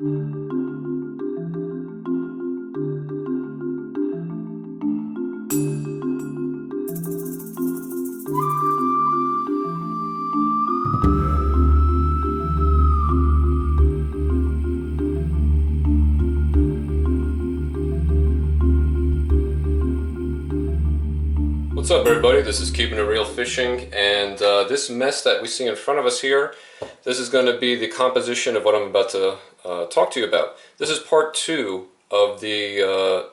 What's up, everybody? This is Keeping It Real Fishing, and this mess that we see in front of us here, this is going to be the composition of what I'm about to talk to you about. This is part 2 of the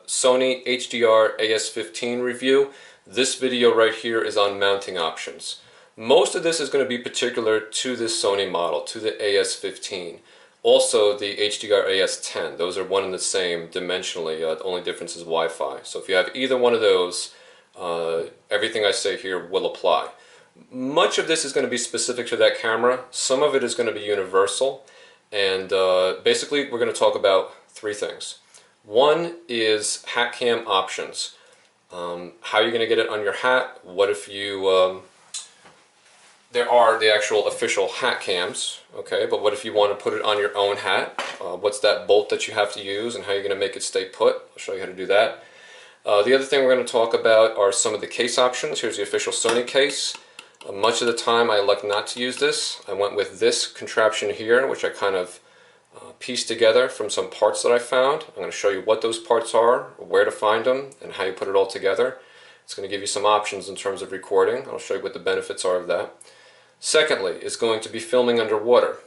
Sony HDR-AS15 review. This video right here is on mounting options. Most of this is going to be particular to this Sony model, to the AS15. Also the HDR-AS10. Those are one and the same dimensionally. The only difference is Wi-Fi. So if you have either one of those, everything I say here will apply. Much of this is going to be specific to that camera. Some of it is going to be universal. And basically we're going to talk about 3 things. One is hatcam options. How you're going to get it on your hat. What if you... there are the actual official hat cams, okay, but what if you want to put it on your own hat? What's that bolt that you have to use and how you're going to make it stay put? I'll show you how to do that. The other thing we're going to talk about are some of the case options. Here's the official Sony case. Much of the time I elect not to use this. I went with this contraption here, which I kind of pieced together from some parts that I found. I'm going to show you what those parts are, where to find them, and how you put it all together. It's going to give you some options in terms of recording. I'll show you what the benefits are of that. Secondly, is going to be filming underwater.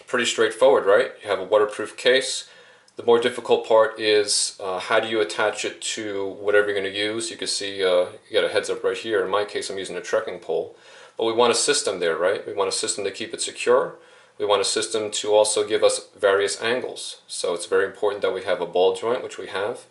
Pretty straightforward, right? You have a waterproof case. The more difficult part is how do you attach it to whatever you're going to use. You can see you got a heads up right here. In my case I'm using a trekking pole. But we want a system there, right? We want a system to keep it secure. We want a system to also give us various angles. So it's very important that we have a ball joint, which we have.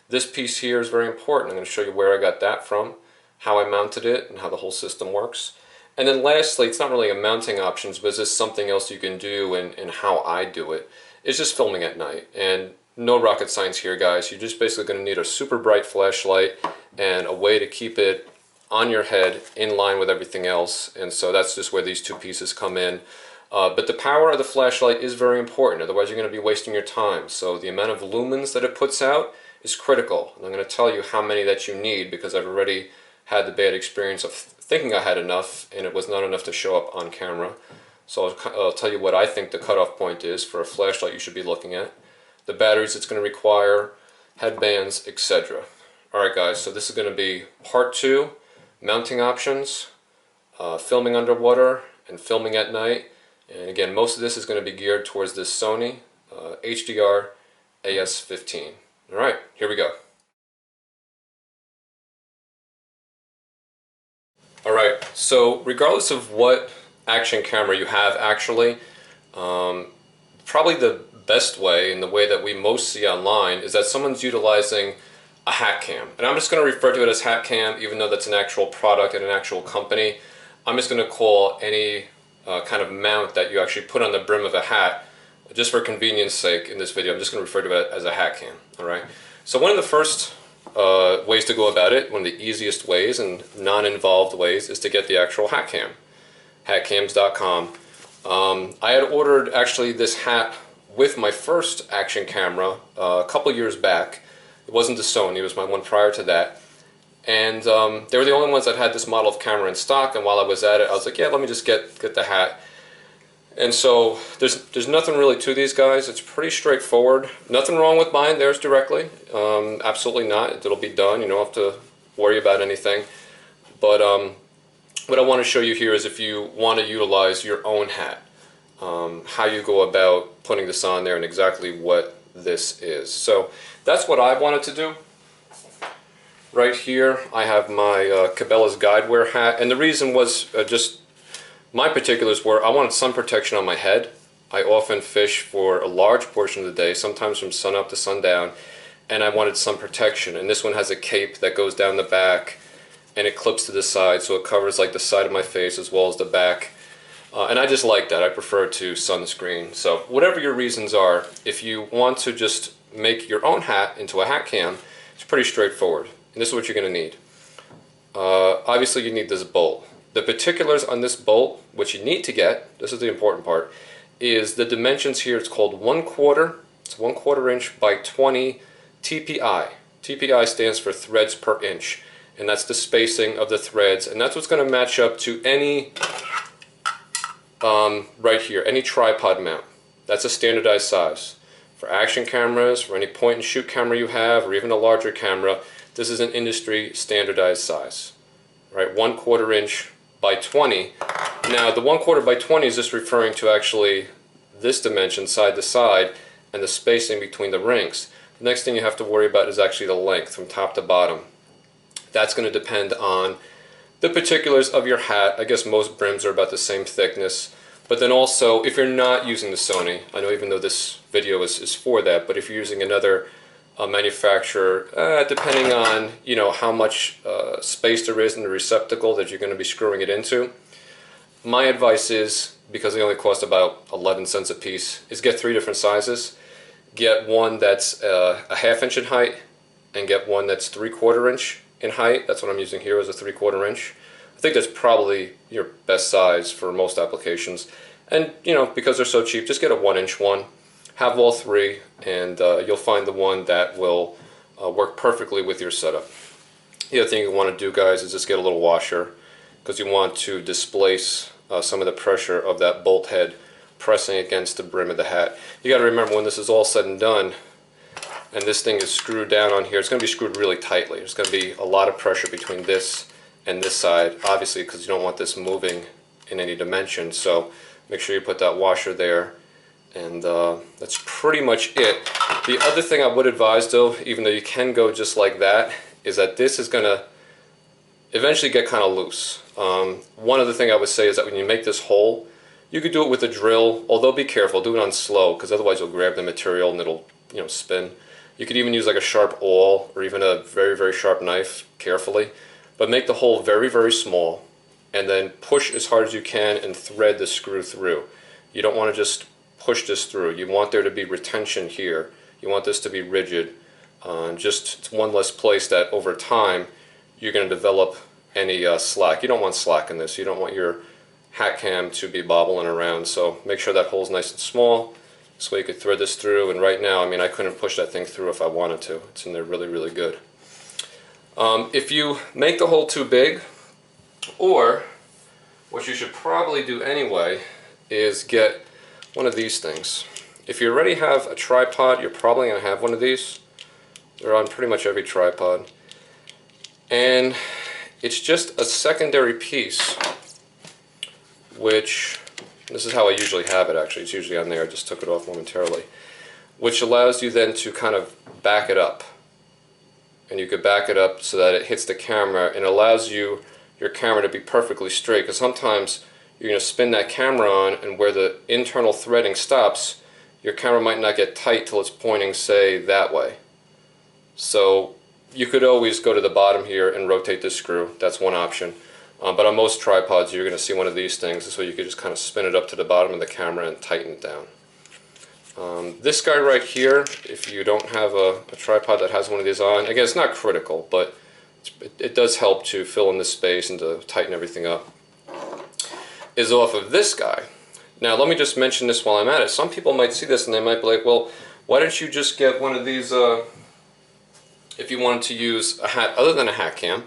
This piece here is very important. I'm going to show you where I got that from, how I mounted it, and how the whole system works. And then lastly, it's not really a mounting options, but it's just something else you can do and how I do it. It's just filming at night, and no rocket science here, guys. You're just basically going to need a super bright flashlight and a way to keep it on your head in line with everything else, and so that's just where these 2 pieces come in. But the power of the flashlight is very important, otherwise you're going to be wasting your time. So the amount of lumens that it puts out is critical, and I'm going to tell you how many that you need because I've already had the bad experience of thinking I had enough and it was not enough to show up on camera. So I'll tell you what I think the cutoff point is for a flashlight you should be looking at, the batteries it's going to require, headbands, etc. Alright guys, so this is going to be part 2, mounting options, filming underwater, and filming at night. And again, most of this is going to be geared towards this Sony HDR-AS15. Alright, here we go. Alright, so regardless of what action camera you have actually, probably the best way and the way that we most see online is that someone's utilizing a hatcam. And I'm just going to refer to it as hatcam even though that's an actual product and an actual company. I'm just going to call any kind of mount that you actually put on the brim of a hat, just for convenience sake in this video, I'm just going to refer to it as a hatcam. Alright, so one of the first ways to go about it, one of the easiest ways and non-involved ways, is to get the actual hatcam. Hatcams.com. I had ordered actually this hat with my first action camera a couple years back. It wasn't the Sony, it was my one prior to that. And they were the only ones that had this model of camera in stock, and while I was at it I was like, yeah, let me just get the hat. And so there's nothing really to these guys. It's pretty straightforward. Nothing wrong with buying theirs directly. Absolutely not. It'll be done. You don't have to worry about anything. But what I want to show you here is if you want to utilize your own hat, how you go about putting this on there and exactly what this is. So that's what I wanted to do. Right here I have my Cabela's Guidewear hat, and the reason was just my particulars were I wanted sun protection on my head. I often fish for a large portion of the day, sometimes from sun up to sundown, and I wanted sun protection. And this one has a cape that goes down the back and it clips to the side, so it covers like the side of my face as well as the back. And I just like that. I prefer to sunscreen. So whatever your reasons are, if you want to just make your own hat into a hat cam, it's pretty straightforward. And this is what you're going to need. Obviously you need this bolt. The particulars on this bolt, what you need to get, this is the important part, is the dimensions here. It's called 1/4. It's 1/4 inch by 20 TPI. TPI stands for threads per inch, and that's the spacing of the threads, and that's what's going to match up to any right here, any tripod mount. That's a standardized size. For action cameras, for any point and shoot camera you have, or even a larger camera, this is an industry standardized size. Right, 1/4 inch by 20. Now the 1/4 by 20 is just referring to actually this dimension side to side and the spacing between the rings. The next thing you have to worry about is actually the length from top to bottom. That's going to depend on the particulars of your hat. I guess most brims are about the same thickness. But then also, if you're not using the Sony, I know even though this video is for that, but if you're using another manufacturer, depending on how much space there is in the receptacle that you're going to be screwing it into, my advice is, because they only cost about 11 cents a piece, is get 3 different sizes. Get one that's a 1/2 inch in height, and get one that's 3/4 inch in height. That's what I'm using here, as a 3/4 inch. I think that's probably your best size for most applications. And because they're so cheap, just get a 1-inch one. Have all 3, and you'll find the one that will work perfectly with your setup. The other thing you want to do, guys, is just get a little washer, because you want to displace some of the pressure of that bolt head pressing against the brim of the hat. You got to remember, when this is all said and done, and this thing is screwed down on here, it's going to be screwed really tightly. There's going to be a lot of pressure between this and this side, obviously, because you don't want this moving in any dimension. So make sure you put that washer there, and that's pretty much it. The other thing I would advise, though, even though you can go just like that, is that this is going to eventually get kind of loose. One other thing I would say is that when you make this hole, you could do it with a drill, although be careful, do it on slow, because otherwise you'll grab the material and it'll spin. You could even use like a sharp awl or even a very, very sharp knife, carefully. But make the hole very, very small, and then push as hard as you can and thread the screw through. You don't want to just push this through. You want there to be retention here. You want this to be rigid. Just one less place that over time you're going to develop any slack. You don't want slack in this. You don't want your hat cam to be bobbling around. So make sure that hole's nice and small. This way you could thread this through. And right now, I mean, I couldn't push that thing through if I wanted to. It's in there really, really good. If you make the hole too big, or what you should probably do anyway, is get one of these things. If you already have a tripod, you're probably going to have one of these. They're on pretty much every tripod. And it's just a secondary piece, which, this is how I usually have it actually, it's usually on there, I just took it off momentarily, which allows you then to kind of back it up. And you could back it up so that it hits the camera, and allows your camera to be perfectly straight, because sometimes you're going to spin that camera on, and where the internal threading stops, your camera might not get tight till it's pointing, say, that way. So you could always go to the bottom here and rotate this screw. That's one option. But on most tripods you're going to see one of these things, so you could just kind of spin it up to the bottom of the camera and tighten it down. This guy right here, if you don't have a tripod that has one of these on, again, it's not critical, but it does help to fill in the space and to tighten everything up, is off of this guy. Now let me just mention this while I'm at it. Some people might see this and they might be like, well, why don't you just get one of these, if you wanted to use a hat other than a hat cam,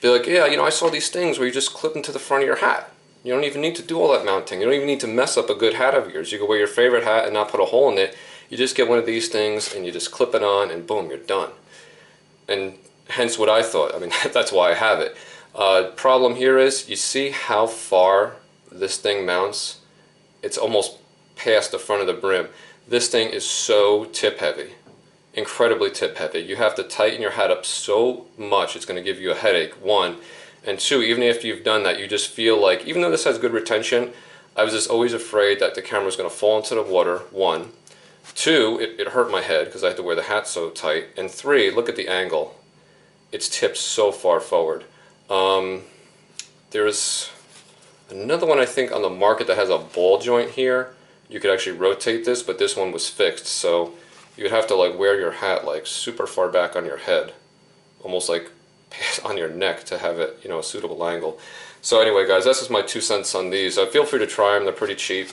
be like, yeah, I saw these things where you just clip into the front of your hat. You don't even need to do all that mounting. You don't even need to mess up a good hat of yours. You can wear your favorite hat and not put a hole in it. You just get one of these things and you just clip it on, and boom, you're done. And hence what I thought. I mean, that's why I have it. Problem here is, you see how far this thing mounts? It's almost past the front of the brim. This thing is so tip heavy, incredibly tip heavy. You have to tighten your hat up so much, it's going to give you a headache, one. And two, even after you've done that, you just feel like, even though this has good retention, I was just always afraid that the camera was going to fall into the water, one. Two, it hurt my head because I had to wear the hat so tight. And three, look at the angle. It's tipped so far forward. There's another one I think on the market that has a ball joint here. You could actually rotate this, but this one was fixed, so you'd have to like wear your hat like super far back on your head, almost like on your neck, to have it, a suitable angle. So anyway, guys, that's just my 2 cents on these. Feel free to try them. They're pretty cheap.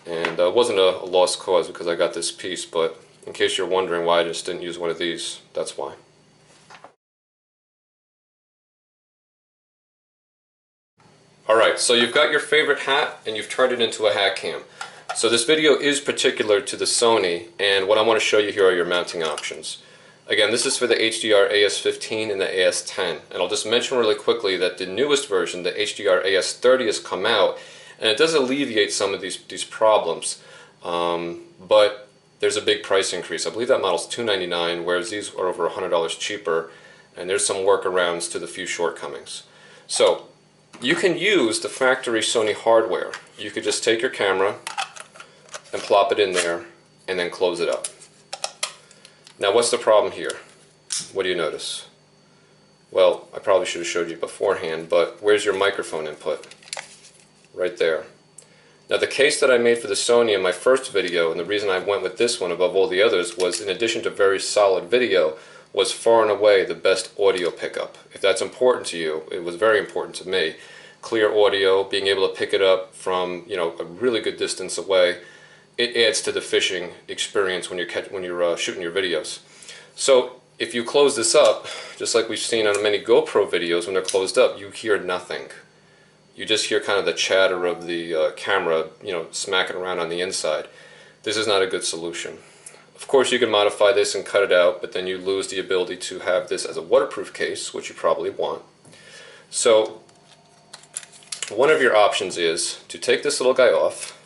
And it wasn't a lost cause because I got this piece, but in case you're wondering why I just didn't use one of these, that's why. Alright, so you've got your favorite hat and you've turned it into a hat cam. So this video is particular to the Sony, and what I want to show you here are your mounting options. Again, this is for the HDR-AS15 and the AS10, and I'll just mention really quickly that the newest version, the HDR-AS30, has come out, and it does alleviate some of these problems, but there's a big price increase. I believe that model's $299, whereas these are over $100 cheaper, and there's some workarounds to the few shortcomings. So you can use the factory Sony hardware. You could just take your camera and plop it in there and then close it up. Now what's the problem here? What do you notice? Well, I probably should have showed you beforehand, but where's your microphone input? Right there. Now the case that I made for the Sony in my first video, and the reason I went with this one above all the others, was in addition to very solid video, was far and away the best audio pickup. If that's important to you, it was very important to me. Clear audio, being able to pick it up from, you know, a really good distance away, it adds to the fishing experience when you're shooting your videos. So if you close this up, just like we've seen on many GoPro videos, when they're closed up, you hear nothing. You just hear kind of the chatter of the camera, you know, smacking around on the inside. This is not a good solution. Of course, you can modify this and cut it out, but then you lose the ability to have this as a waterproof case, which you probably want. So one of your options is to take this little guy off.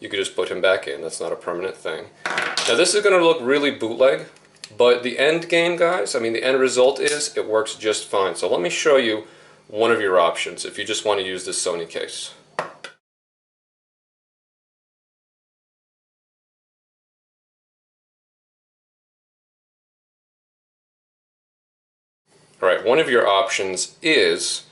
You could just put him back in. That's not a permanent thing. Now this is going to look really bootleg, but the end game, guys, I mean the end result is it works just fine. So let me show you one of your options if you just want to use this Sony case. Alright, one of your options is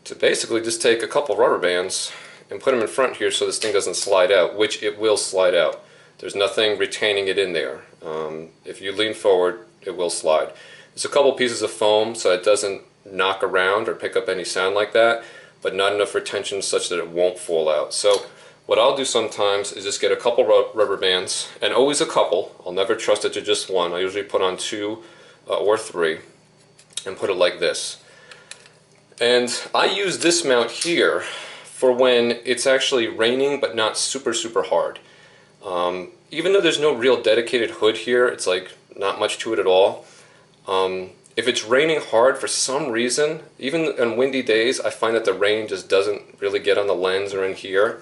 to basically just take a couple rubber bands and put them in front here so this thing doesn't slide out, which it will slide out. There's nothing retaining it in there. If you lean forward, it will slide. There's a couple pieces of foam so it doesn't knock around or pick up any sound like that, but not enough retention such that it won't fall out. So what I'll do sometimes is just get a couple rubber bands, and always a couple. I'll never trust it to just one. I usually put on 2 or 3 and put it like this. And I use this mount here for when it's actually raining but not super hard. Even though there's no real dedicated hood here, it's like not much to it at all. If it's raining hard for some reason, even on windy days, I find that the rain just doesn't really get on the lens or in here.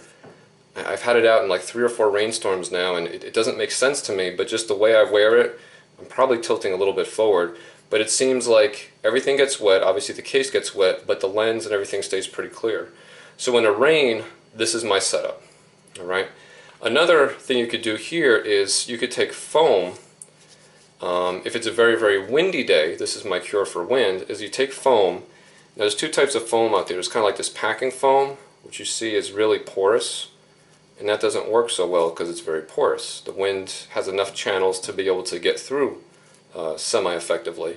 I've had it out in like 3 or 4 rainstorms now, and it doesn't make sense to me, but just the way I wear it, I'm probably tilting a little bit forward, but it seems like everything gets wet. Obviously the case gets wet, but the lens and everything stays pretty clear. So in the rain, this is my setup. Alright. Another thing you could do here is you could take foam. If it's a very windy day, this is my cure for wind, is you take foam. Now there's 2 types of foam out there. There's kind of like this packing foam, which you see is really porous, and that doesn't work so well because it's very porous. The wind has enough channels to be able to get through semi-effectively.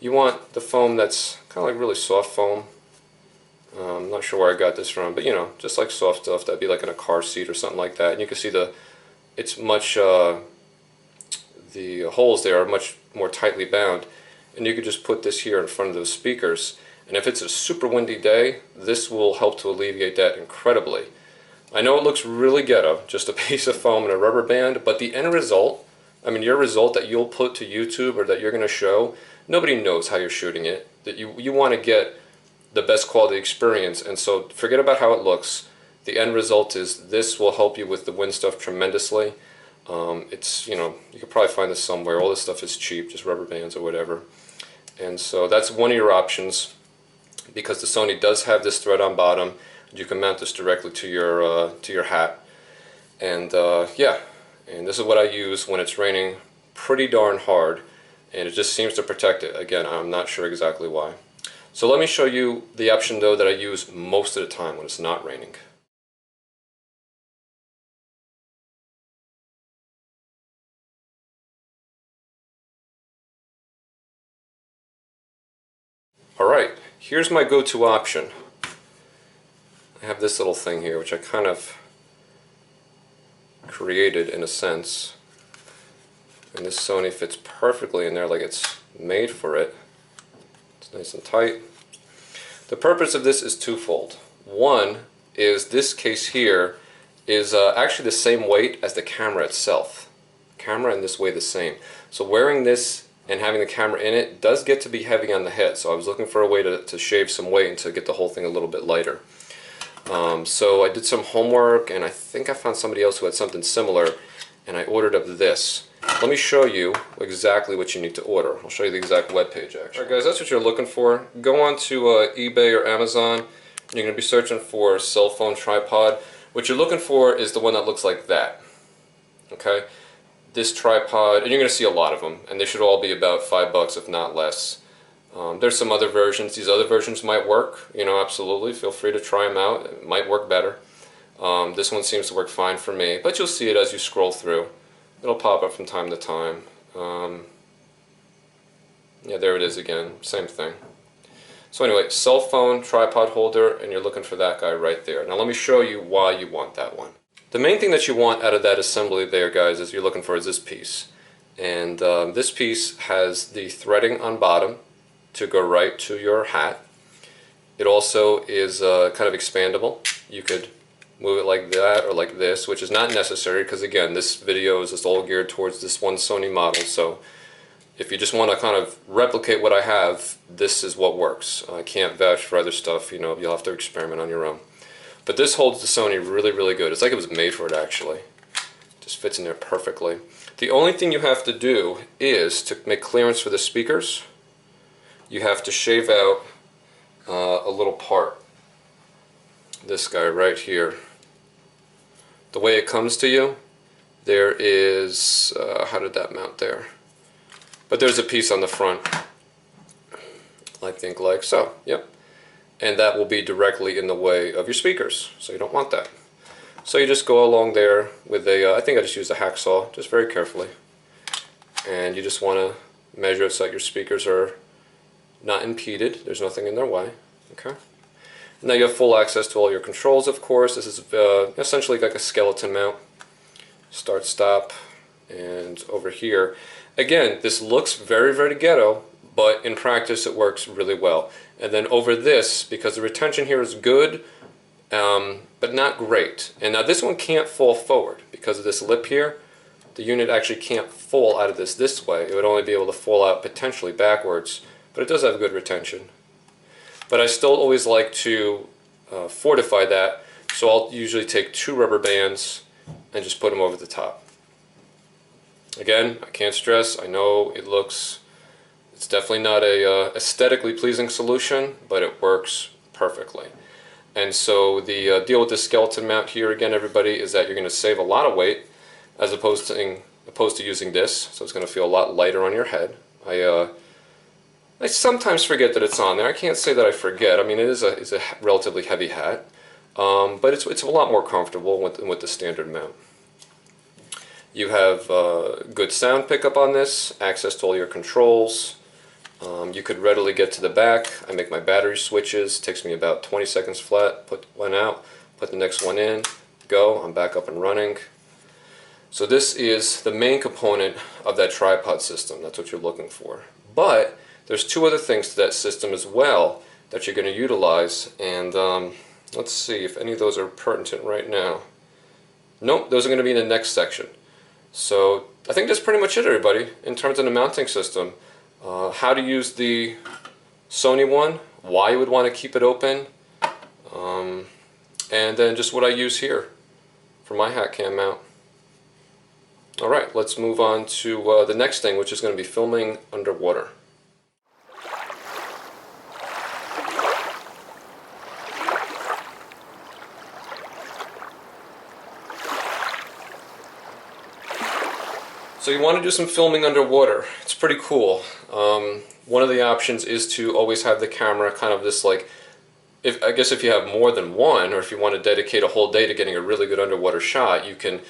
You want the foam that's kind of like really soft foam. I'm not sure where I got this from, but you know, just like soft stuff that'd be like in a car seat or something like that. And you can see it's much, the holes there are much more tightly bound. And you could just put this here in front of those speakers. And if it's a super windy day, this will help to alleviate that incredibly. I know it looks really ghetto, just a piece of foam and a rubber band, but the end result, I mean your result that you'll put to YouTube or that you're going to show, nobody knows how you're shooting it. That you want to get the best quality experience, and so forget about how it looks. The end result is this will help you with the wind stuff tremendously. It's, you know, you could probably find this somewhere. All this stuff is cheap, just rubber bands or whatever. And so that's one of your options, because the Sony does have this thread on bottom. You can mount this directly to your hat. And yeah, and this is what I use when it's raining pretty darn hard, and it just seems to protect it. Again, I'm not sure exactly why. So let me show you the option though that I use most of the time when it's not raining. Alright, here's my go-to option. I have this little thing here which I kind of created in a sense. And this Sony fits perfectly in there like it's made for it. It's nice and tight. The purpose of this is twofold. One is this case here is actually the same weight as the camera itself. Camera and this weigh the same. So wearing this and having the camera in it does get to be heavy on the head. So I was looking for a way to shave some weight and to get the whole thing a little bit lighter. So I did some homework, and I think I found somebody else who had something similar, and I ordered up this. Let me show you exactly what you need to order. I'll show you the exact web page actually. Alright guys, that's what you're looking for. Go on to eBay or Amazon. You're going to be searching for a cell phone tripod. What you're looking for is the one that looks like that. Okay? This tripod, and you're going to see a lot of them, and they should all be about $5 if not less. There's some other versions. These other versions might work, you know, absolutely. Feel free to try them out. It might work better. This one seems to work fine for me, but you'll see it as you scroll through. It'll pop up from time to time. Yeah, there it is again. Same thing. So anyway, cell phone tripod holder, and you're looking for that guy right there. Now let me show you why you want that one. The main thing that you want out of that assembly there, guys, is you're looking for is this piece. And this piece has the threading on bottom to go right to your hat. It also is kind of expandable. You could move it like that or like this, which is not necessary because again, this video is just all geared towards this one Sony model. So if you just want to kind of replicate what I have, this is what works. I can't vouch for other stuff, you know, you'll have to experiment on your own. But this holds the Sony really, really good. It's like it was made for it actually. Just fits in there perfectly. The only thing you have to do is to make clearance for the speakers, you have to shave out a little part. This guy right here. The way it comes to you, there is, how did that mount there? But there's a piece on the front, I think like so, yep. And that will be directly in the way of your speakers, so you don't want that. So you just go along there with a, I think I just used a hacksaw, just very carefully. And you just want to measure it so that your speakers are not impeded, there's nothing in their way, okay? Now you have full access to all your controls, of course. This is essentially like a skeleton mount. Start, stop, and over here. Again, this looks very, very ghetto, but in practice it works really well. And then over this, because the retention here is good, but not great. And now this one can't fall forward because of this lip here. The unit actually can't fall out of this way. It would only be able to fall out potentially backwards, but it does have good retention. But I still always like to fortify that, so I'll usually take 2 rubber bands and just put them over the top. Again, I can't stress, I know it's definitely not a aesthetically pleasing solution, but it works perfectly. And so the deal with this skeleton mount here, again everybody, is that you're going to save a lot of weight as opposed to using this, so it's going to feel a lot lighter on your head. I sometimes forget that it's on there. I can't say that I forget. I mean, it's a relatively heavy hat, but it's a lot more comfortable with the standard mount. You have good sound pickup on this, access to all your controls. You could readily get to the back. I make my battery switches. Takes me about 20 seconds flat. Put one out, put the next one in, go. I'm back up and running. So this is the main component of that tripod system. That's what you're looking for. But there's 2 other things to that system as well that you're going to utilize, and let's see if any of those are pertinent right now. Nope, those are going to be in the next section. So I think that's pretty much it, everybody, in terms of the mounting system. How to use the Sony one, why you would want to keep it open, and then just what I use here for my hatcam mount. Alright, let's move on to the next thing, which is going to be filming underwater. So you want to do some filming underwater. It's pretty cool. One of the options is to always have the camera kind of this like, I guess if you have more than one, or if you want to dedicate a whole day to getting a really good underwater shot, you can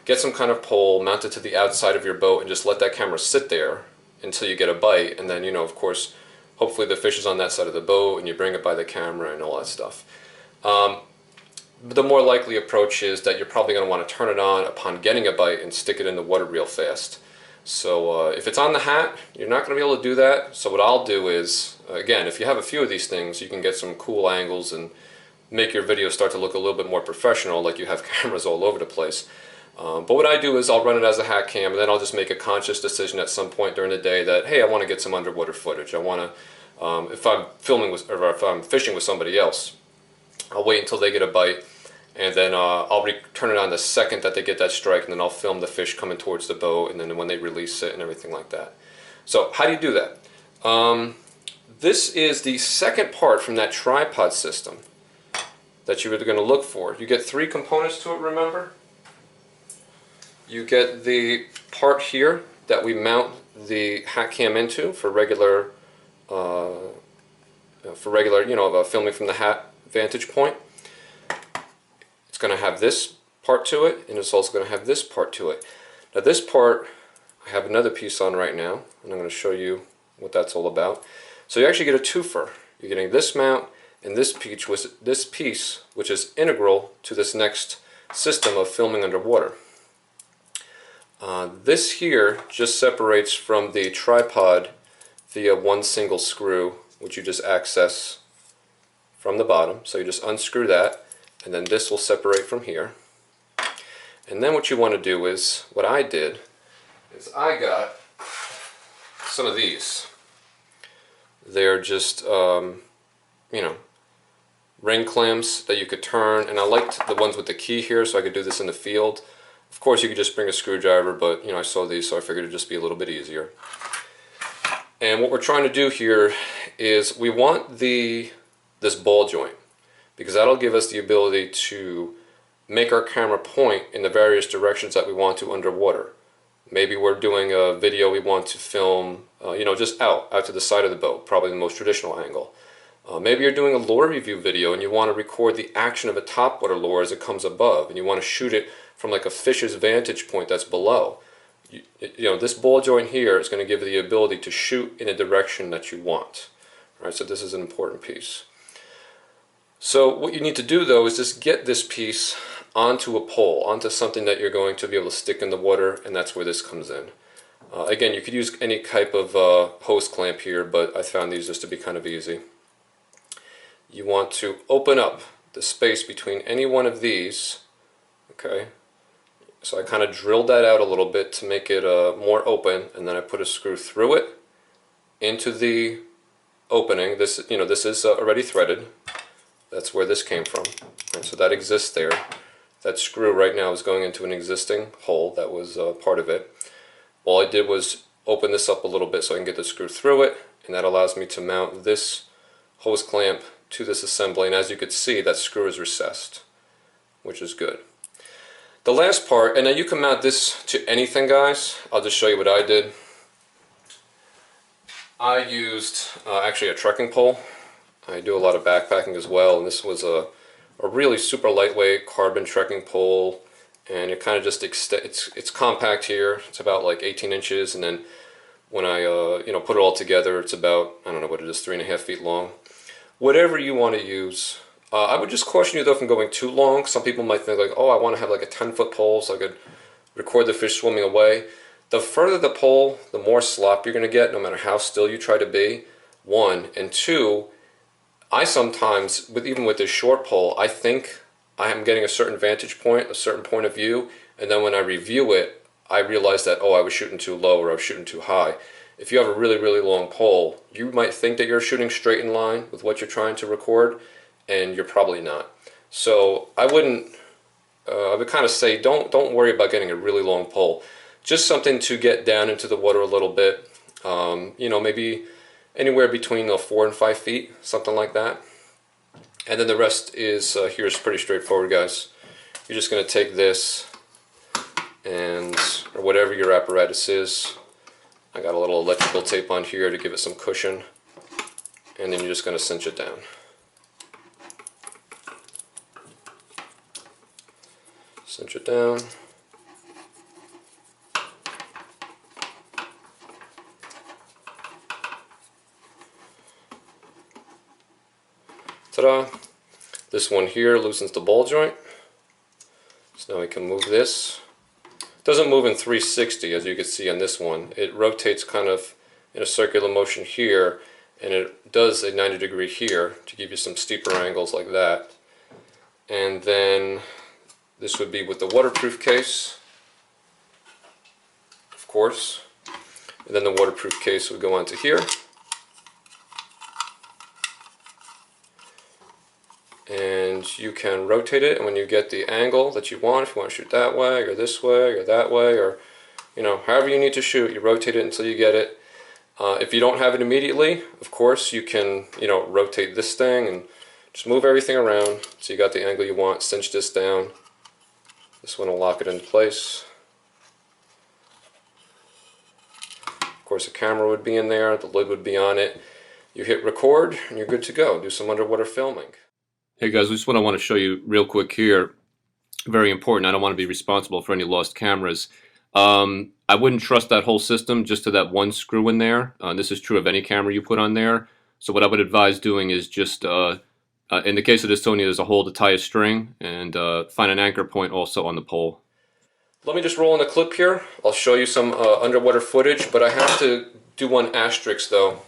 get some kind of pole, mount it to the outside of your boat, and just let that camera sit there until you get a bite, and then, you know, of course, hopefully the fish is on that side of the boat, and you bring it by the camera and all that stuff. the more likely approach is that you're probably going to want to turn it on upon getting a bite and stick it in the water real fast. So if it's on the hat, you're not going to be able to do that. So what I'll do is, again, if you have a few of these things, you can get some cool angles and make your video start to look a little bit more professional, like you have cameras all over the place. But what I do is I'll run it as a hat cam, and then I'll just make a conscious decision at some point during the day that, hey, I want to get some underwater footage. I want to, if I'm filming with, or if I'm fishing with somebody else, I'll wait until they get a bite, and then I'll turn it on the second that they get that strike, and then I'll film the fish coming towards the boat, and then when they release it and everything like that. So how do you do that? This is the second part from that tripod system that you're going to look for. You get three components to it, remember? You get the part here that we mount the hat cam into for regular, filming from the hat vantage point. It's going to have this part to it, and it's also going to have this part to it. Now this part, I have another piece on right now, and I'm going to show you what that's all about. So you actually get a twofer. You're getting this mount and this piece, which is integral to this next system of filming underwater. This here just separates from the tripod via one single screw, which you just access from the bottom. So you just unscrew that, and then this will separate from here. And then what you want to do is, what I did, is I got some of these. They're just, ring clamps that you could turn, and I liked the ones with the key here so I could do this in the field. Of course you could just bring a screwdriver, but I saw these, so I figured it'd just be a little bit easier. And what we're trying to do here is we want this ball joint, because that'll give us the ability to make our camera point in the various directions that we want to underwater. Maybe we're doing a video we want to film, just out to the side of the boat, probably the most traditional angle. Maybe you're doing a lure review video and you want to record the action of a topwater lure as it comes above, and you want to shoot it from like a fish's vantage point that's below. This ball joint here is going to give you the ability to shoot in a direction that you want. All right, so this is an important piece. So what you need to do though is just get this piece onto a pole, onto something that you're going to be able to stick in the water, and that's where this comes in. Again, you could use any type of hose clamp here, but I found these just to be kind of easy. You want to open up the space between any one of these, okay? So I kind of drilled that out a little bit to make it more open, and then I put a screw through it into the opening. This is already threaded. That's where this came from. And so that exists there. That screw right now is going into an existing hole that was part of it. All I did was open this up a little bit so I can get the screw through it, and that allows me to mount this hose clamp to this assembly, and as you can see, that screw is recessed, which is good. The last part, and now you can mount this to anything, guys. I'll just show you what I did. I used actually a trekking pole. I do a lot of backpacking as well, and this was a really super lightweight carbon trekking pole, and it kind of just it's compact here. It's about like 18 inches, and then when I put it all together, it's about, I don't know what it is, 3.5 feet long. Whatever you want to use. I would just caution you though from going too long. Some people might think like, oh, I want to have like a 10-foot pole so I could record the fish swimming away. The further the pole, the more slop you're going to get, no matter how still you try to be, one. And two, I sometimes, even with this short pole, I think I am getting a certain vantage point, a certain point of view, and then when I review it, I realize that, oh, I was shooting too low or I was shooting too high. If you have a really, really long pole, you might think that you're shooting straight in line with what you're trying to record, and you're probably not. So I would kind of say don't worry about getting a really long pole. Just something to get down into the water a little bit. Maybe anywhere between 4 and 5 feet, something like that. And then the rest is here is pretty straightforward, guys. You're just going to take this or whatever your apparatus is. I got a little electrical tape on here to give it some cushion, and then you're just going to cinch it down. Cinch it down. Ta-da! This one here loosens the ball joint. So now we can move this. It doesn't move in 360 as you can see on this one. It rotates kind of in a circular motion here, and it does a 90-degree here to give you some steeper angles like that. And then this would be with the waterproof case, of course. And then the waterproof case would go onto here. And you can rotate it, and when you get the angle that you want, if you want to shoot that way or this way or that way, or however you need to shoot, you rotate it until you get it. If you don't have it immediately, of course you can rotate this thing and just move everything around so you got the angle you want. Cinch this down. This one will lock it into place. Of course, the camera would be in there, the lid would be on it. You hit record and you're good to go. Do some underwater filming. Hey guys, this is what I want to show you real quick here. Very important. I don't want to be responsible for any lost cameras. I wouldn't trust that whole system just to that one screw in there. This is true of any camera you put on there. So what I would advise doing is just, in the case of this Sony, there's a hole to tie a string, and find an anchor point also on the pole. Let me just roll in the clip here. I'll show you some underwater footage, but I have to do one asterisk though.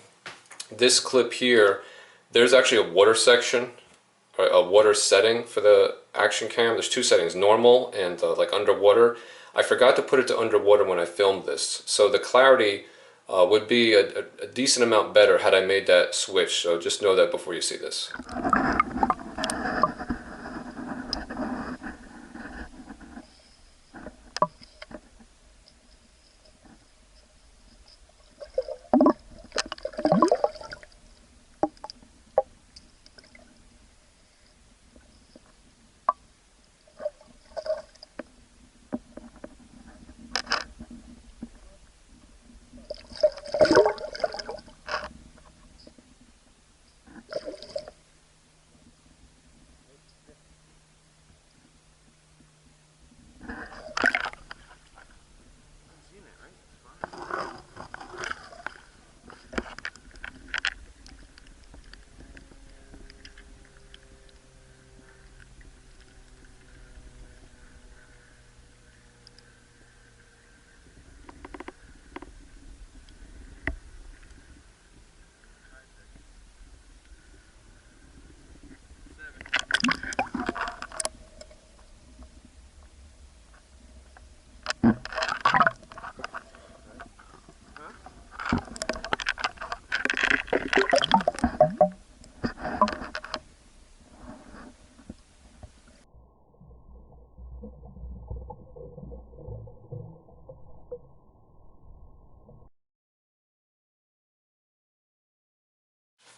This clip here, there's actually a water section, or a water setting for the action cam. There's two settings, normal and like underwater. I forgot to put it to underwater when I filmed this, so the clarity would be a decent amount better had I made that switch, so just know that before you see this.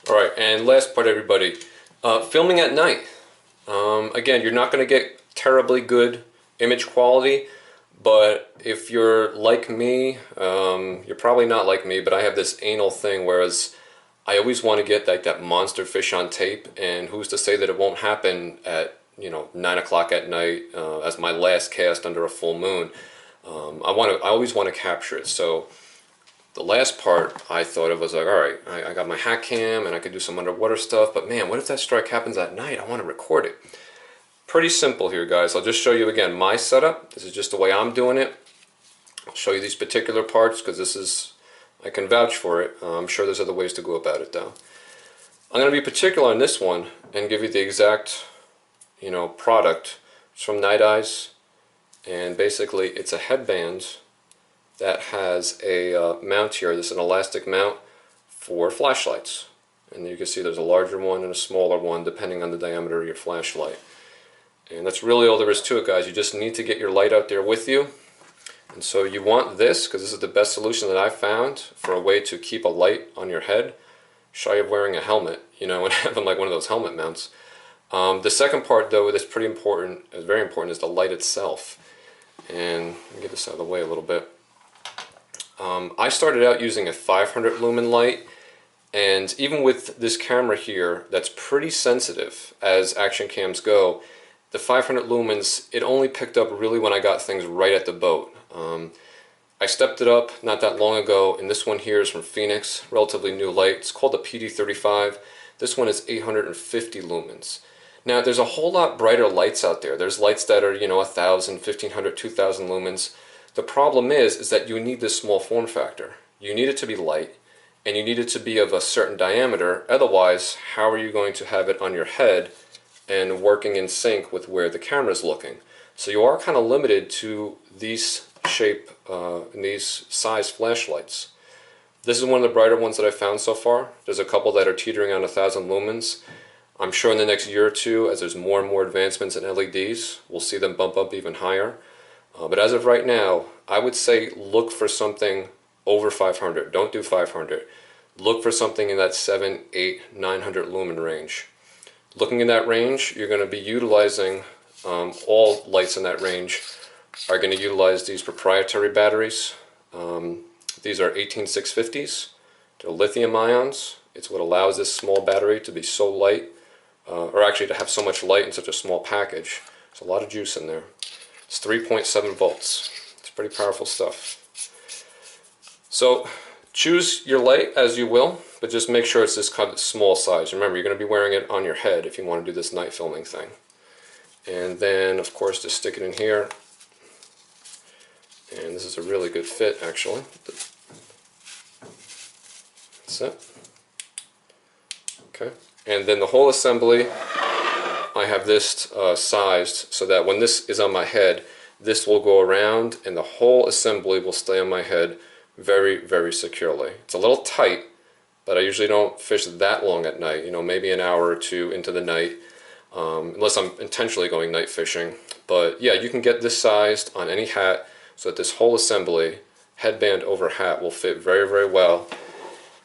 Alright, and last part everybody, filming at night. Again, you're not going to get terribly good image quality, but if you're like me, you're probably not like me, but I have this anal thing, whereas I always want to get like that monster fish on tape, and who's to say that it won't happen at 9 o'clock at night as my last cast under a full moon. I always want to capture it. So the last part I thought of was like, alright, I got my hatcam and I could do some underwater stuff, but man, what if that strike happens at night? I want to record it. Pretty simple here, guys. I'll just show you again my setup. This is just the way I'm doing it. I'll show you these particular parts because this is, I can vouch for it. I'm sure there's other ways to go about it though. I'm going to be particular on this one and give you the exact, product. It's from Night Eyes, and basically it's a headband that has a mount here. This is an elastic mount for flashlights, and you can see there's a larger one and a smaller one depending on the diameter of your flashlight. And that's really all there is to it, guys. You just need to get your light out there with you. And so you want this because this is the best solution that I've found for a way to keep a light on your head shy of wearing a helmet, and having like one of those helmet mounts. The second part though that's pretty important, is very important, is the light itself. And let me get this out of the way a little bit. I started out using a 500 lumen light, and even with this camera here that's pretty sensitive as action cams go, the 500 lumens, it only picked up really when I got things right at the boat. I stepped it up not that long ago, and this one here is from Phoenix, relatively new light. It's called the PD35. This one is 850 lumens. Now, there's a whole lot brighter lights out there. There's lights that are, 1,000, 1,500, 2,000 lumens. The problem is that you need this small form factor. You need it to be light, and you need it to be of a certain diameter. Otherwise, how are you going to have it on your head and working in sync with where the camera is looking? So you are kind of limited to these shape and these size flashlights. This is one of the brighter ones that I've found so far. There's a couple that are teetering on 1,000 lumens. I'm sure in the next year or two, as there's more and more advancements in LEDs, we'll see them bump up even higher. But as of right now, I would say look for something over 500. Don't do 500. Look for something in that 7, 8, 900 lumen range. Looking in that range, you're going to be utilizing, all lights in that range are going to utilize these proprietary batteries. These are 18650s. They're lithium ions. It's what allows this small battery to be so light, or actually to have so much light in such a small package. There's a lot of juice in there. It's 3.7 volts. It's pretty powerful stuff. So choose your light as you will, but just make sure it's this kind of small size. Remember, you're going to be wearing it on your head if you want to do this night filming thing. And then, of course, just stick it in here. And this is a really good fit, actually. That's it. Okay. And then the whole assembly, I have this sized so that when this is on my head, this will go around and the whole assembly will stay on my head very, very securely. It's a little tight, but I usually don't fish that long at night, maybe an hour or two into the night, unless I'm intentionally going night fishing. But yeah, you can get this sized on any hat so that this whole assembly, headband over hat, will fit very, very well.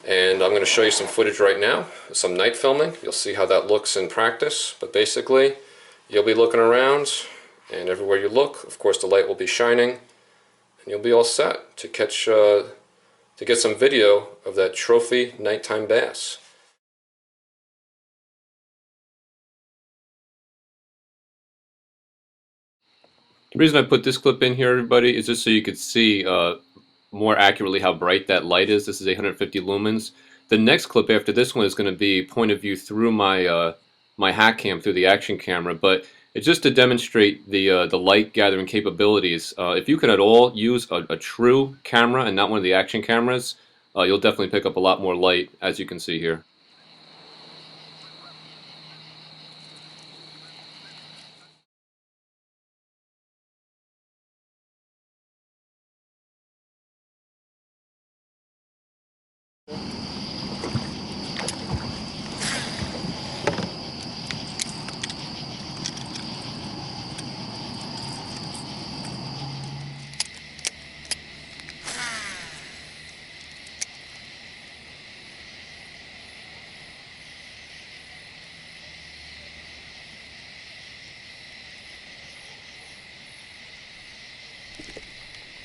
And I'm going to show you some footage right now, some night filming. You'll see how that looks in practice. But basically, you'll be looking around, and everywhere you look, of course, the light will be shining, and you'll be all set to catch, to get some video of that trophy nighttime bass. The reason I put this clip in here, everybody, is just so you could see more accurately how bright that light is. This is 850 lumens. The next clip after this one is going to be point of view through my my hatcam, through the action camera, but it's just to demonstrate the light gathering capabilities. If you can at all use a true camera and not one of the action cameras, you'll definitely pick up a lot more light, as you can see here.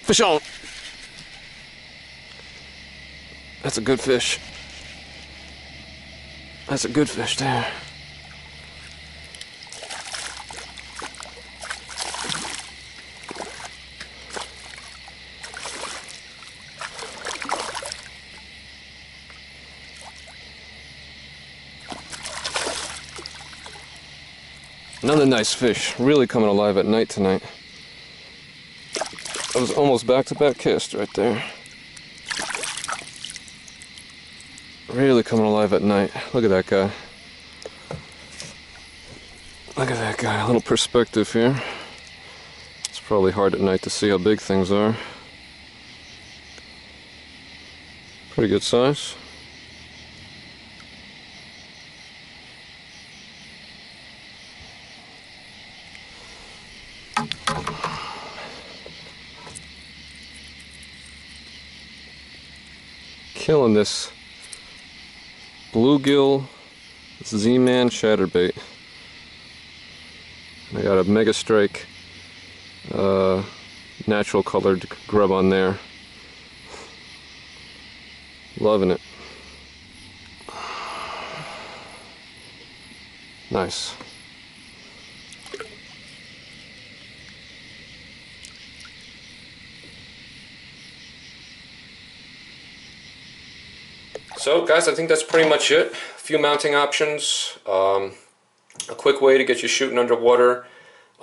Fish on! That's a good fish. That's a good fish there. Another nice fish, really coming alive at night tonight. That was almost back-to-back cast right there. Really coming alive at night. Look at that guy. Look at that guy. A little perspective here. It's probably hard at night to see how big things are. Pretty good size. Killing this bluegill Z-Man chatterbait. I got a Mega Strike natural colored grub on there. Loving it. Nice. So guys, I think that's pretty much it. A few mounting options. A quick way to get you shooting underwater.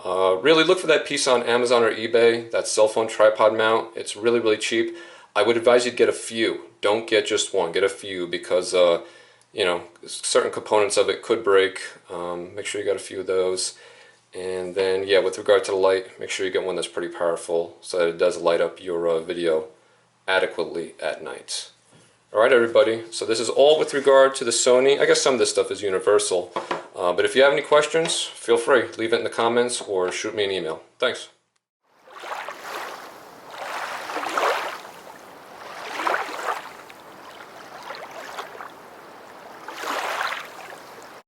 Really look for that piece on Amazon or eBay, that cell phone tripod mount. It's really, really cheap. I would advise you to get a few. Don't get just one, get a few, because you know, certain components of it could break. Make sure you got a few of those. And then, yeah, with regard to the light, make sure you get one that's pretty powerful so that it does light up your video adequately at night. Alright everybody, so this is all with regard to the Sony. I guess some of this stuff is universal. But if you have any questions, feel free. Leave it in the comments or shoot me an email. Thanks.